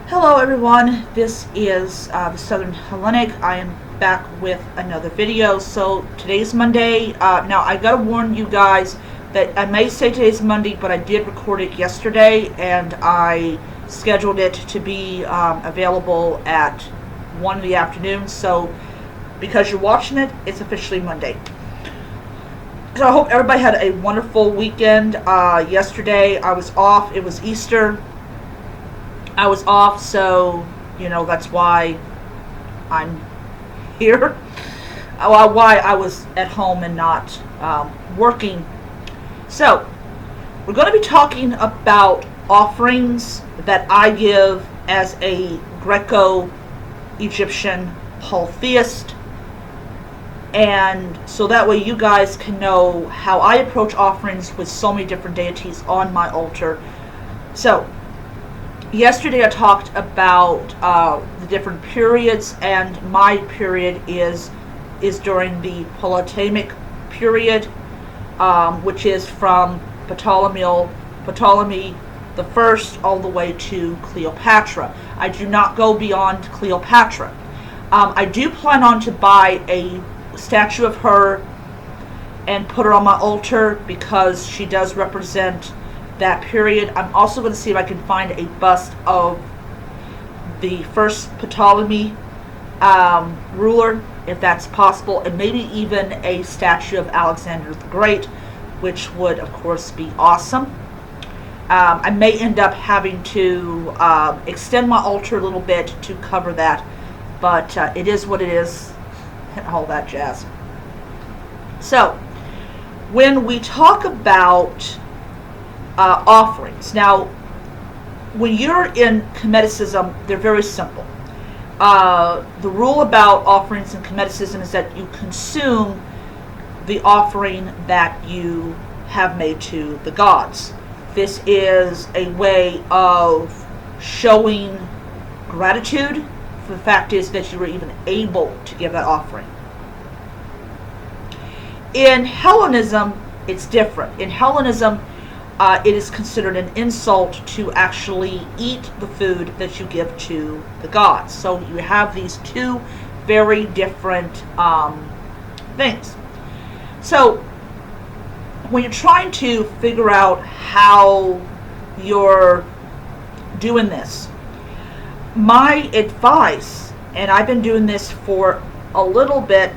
Hello everyone, this is the Southern Hellenic. I am back with another video. So today's Monday. Now I gotta warn you guys that I may say today's Monday, but I did record it yesterday and I scheduled it to be available at 1 in the afternoon. So because you're watching it, it's officially Monday. So I hope everybody had a wonderful weekend. Yesterday I was off. It was Easter. I was off, so, that's why I'm here. Why I was at home and not working. So, we're going to be talking about offerings that I give as a Greco-Egyptian polytheist. And so that way you guys can know how I approach offerings with so many different deities on my altar. So, yesterday I talked about the different periods, and my period is during the Ptolemaic period, which is from Ptolemy the First all the way to Cleopatra. I do not go beyond Cleopatra. I do plan on to buy a statue of her and put her on my altar because she does represent that period. I'm also going to see if I can find a bust of the first Ptolemy ruler, if that's possible, and maybe even a statue of Alexander the Great, which would of course be awesome. I may end up having to extend my altar a little bit to cover that, but it is what it is, and all that jazz. So when we talk about offerings. Now, when you're in Kemeticism, they're very simple. The rule about offerings in Kemeticism is that you consume the offering that you have made to the gods. This is a way of showing gratitude for the fact is that you were even able to give that offering. In Hellenism, it's different. In Hellenism, it is considered an insult to actually eat the food that you give to the gods. So you have these two very different things. So when you're trying to figure out how you're doing this, my advice, and I've been doing this for a little bit,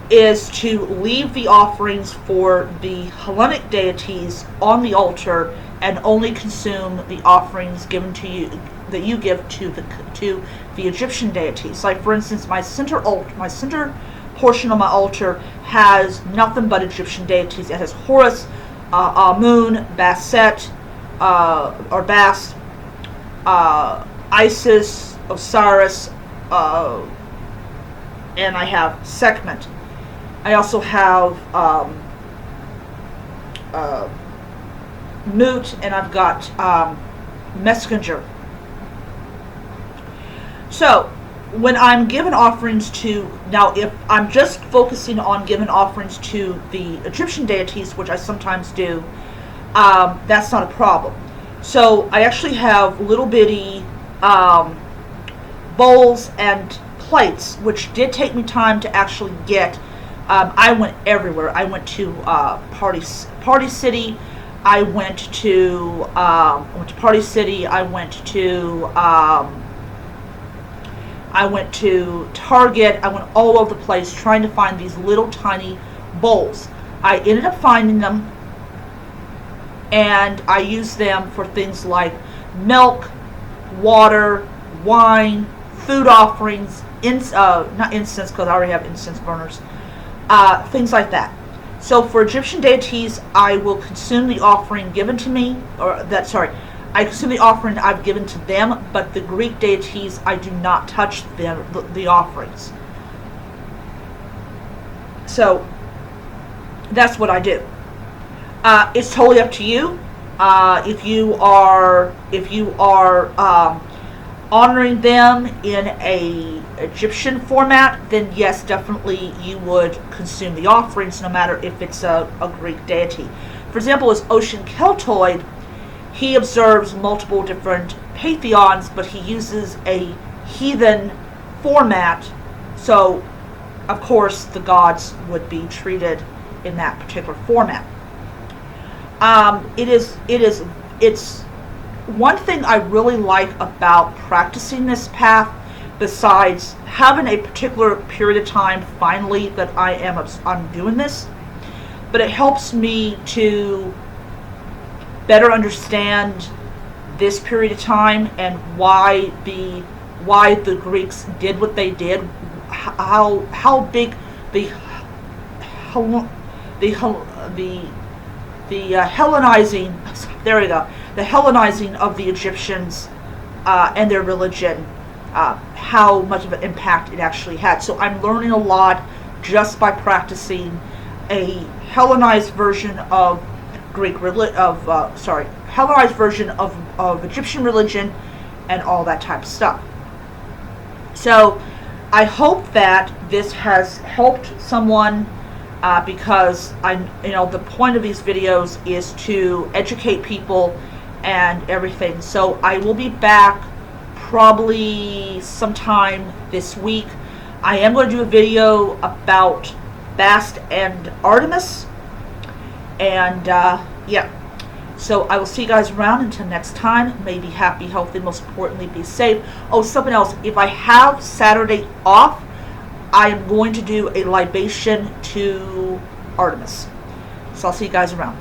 is to leave the offerings for the Hellenic deities on the altar and only consume the offerings given to you that you give to the Egyptian deities. Like for instance, my center portion of my altar has nothing but Egyptian deities. It has Horus, Amun, Bastet, or Bast, Isis, Osiris, and I have Sekhmet. I also have Mut, and I've got Messenger. So, when I'm giving offerings to, now if I'm just focusing on giving offerings to the Egyptian deities, which I sometimes do, that's not a problem. So, I actually have little bitty bowls and plates, which did take me time to actually get. I went everywhere. I went to Party City. I went to Party City. I went to Target. I went all over the place trying to find these little tiny bowls. I ended up finding them, and I used them for things like milk, water, wine, food offerings, not incense because I already have incense burners. Things like that. So for Egyptian deities, I will consume the offering given to me, I consume the offering I've given to them, but the Greek deities, I do not touch the offerings. So that's what I do. It's totally up to you. If you are honoring them in a Egyptian format, then yes, definitely you would consume the offerings no matter if it's a Greek deity. For example, as Ocean Keltoid, he observes multiple different pantheons, but he uses a heathen format, so of course the gods would be treated in that particular format. It's one thing I really like about practicing this path, besides having a particular period of time finally that I'm doing this, but it helps me to better understand this period of time and why the Greeks did what they did, how big the Hellenizing, there we go, the Hellenizing of the Egyptians and their religion, how much of an impact it actually had. So I'm learning a lot just by practicing a Hellenized version of Hellenized version of Egyptian religion and all that type of stuff. So I hope that this has helped someone, because the point of these videos is to educate people and everything. So I will be back probably sometime this week. I am going to do a video about Bast and Artemis, and yeah. So I will see you guys around. Until next time, may be happy, healthy, most importantly, be safe. Oh, something else. If I have Saturday off, I am going to do a libation to Artemis. So I'll see you guys around.